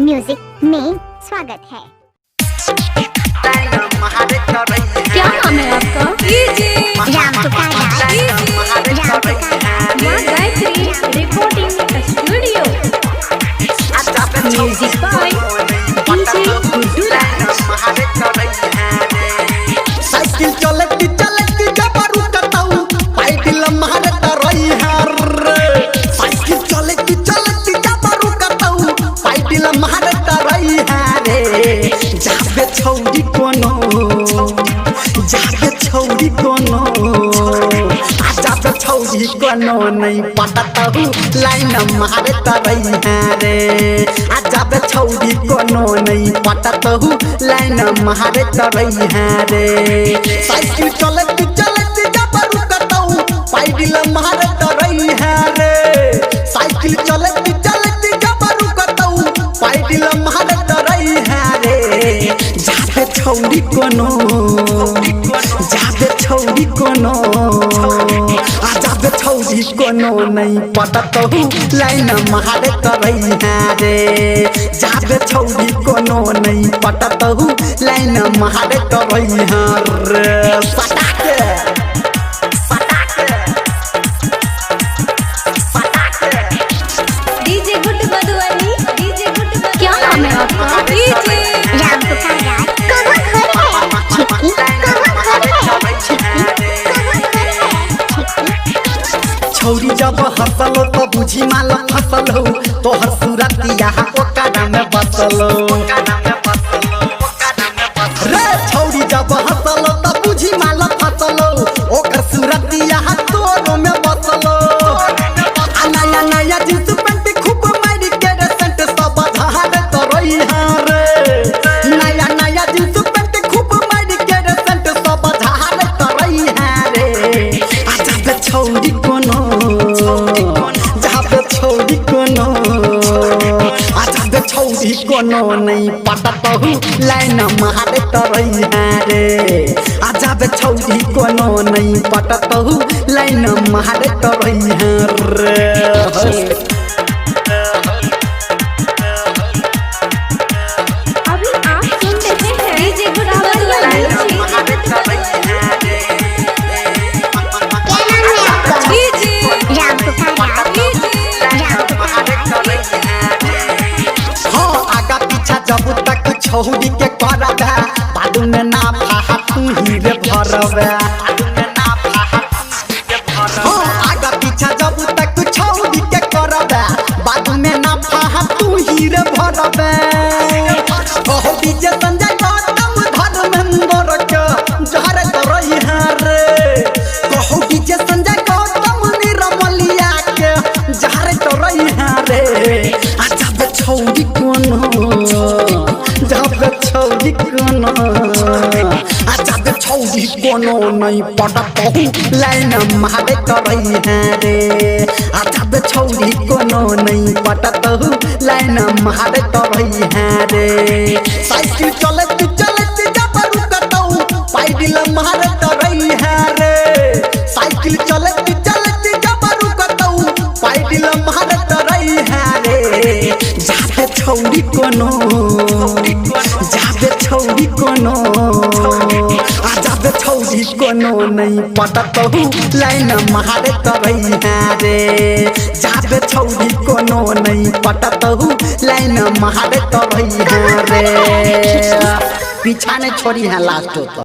Music में स्वागत है। क्या नाम है आपका? Ram Gayatri recording studio. Music by DJ Guddu Raj. Cycle चलती चलती जबरू कताऊ पैदल मारत रही हर। साइकिल चलती चलती जबरू कताऊ पैदल मारत रही रे। जाबे छौरी कोनो जाबे छौरी कोनो नहीं पटतहु लाइन मारत रही रे। जाबे छौरी कोनो नहीं पटतहु लाइन मारत रही रे। साइकिल चलती चलती जबरू कताऊ पैदल मारत रही रे। साइकिल चलती चलती जबरू कताऊ पैदल मारत रही रे। जाबे छौरी कोनो जाबे छौरी कोनो नहीं पटतहु लाइन मारत रही रे। जाबे छौरी कोनो नहीं पटतहु लाइन मारत रही रे। सटाके डीजे गुड्डू मधुबनी। क्या नाम है आपका? छौरी जब हसल तो बुझी माल फसल हो। तोहर सूरतिया ओकरा में बसल रे। छौरी जब हसल तो बुझी माल फसल हो। ओकर सूरतिया तोरो में बसल। नया नया जींस पैंट खूब मारी के सेंट सब झाड़ तो रही रे। नया नया जींस पैंट खूब मारी के सेंट सब झाड़ तो रही रे। जाबे छौरी कोनो जाबे छौरी कोनो जाबे छौरी कोनो नहीं पटतहु लाइन मारत रही रे। जाबे छौरी कोनो नहीं पटतहु लाइन मारत रही रे। अभी आप सुन रहे हैं डीजे गुड्डू मधुबनी। हाँ आगा पीछा जब तक छौरी के करबे बादू में ना फाहा तू ही रे भरबे। हाँ आगा पीछा जब तक छौरी के करबे बादू में ना फाहा तू ही रे भरबे। कहो डीजे संजय गौतम धर्मेंद्र के जहर रही रे। कहो डीजे संजय गौतम निरमलिया के जहर रही रे। जाबे छौरी कोनो जाबे छौरी कोनो जाबे छौरी कोनो नहीं पटतहु लाइन मारत रही रे। जाबे छौरी कोनो नहीं पटतहु लाइन मारत रही रे। साइकिल चलती चलती जबरू कताऊ पैदल मारत रही रे। साइकिल चलती चलती जबरू कताऊ पैदल मारत रही रे। जाबे छौरी कोनो जाबे छौरी कोनो जाबे छौरी कोनो नहीं पटतहु लाइन मारत रही रे। जाबे छौरी कोनो नहीं पटतहु लाइन मारत रही रे। पीछा ने छोड़ी है लास्ट।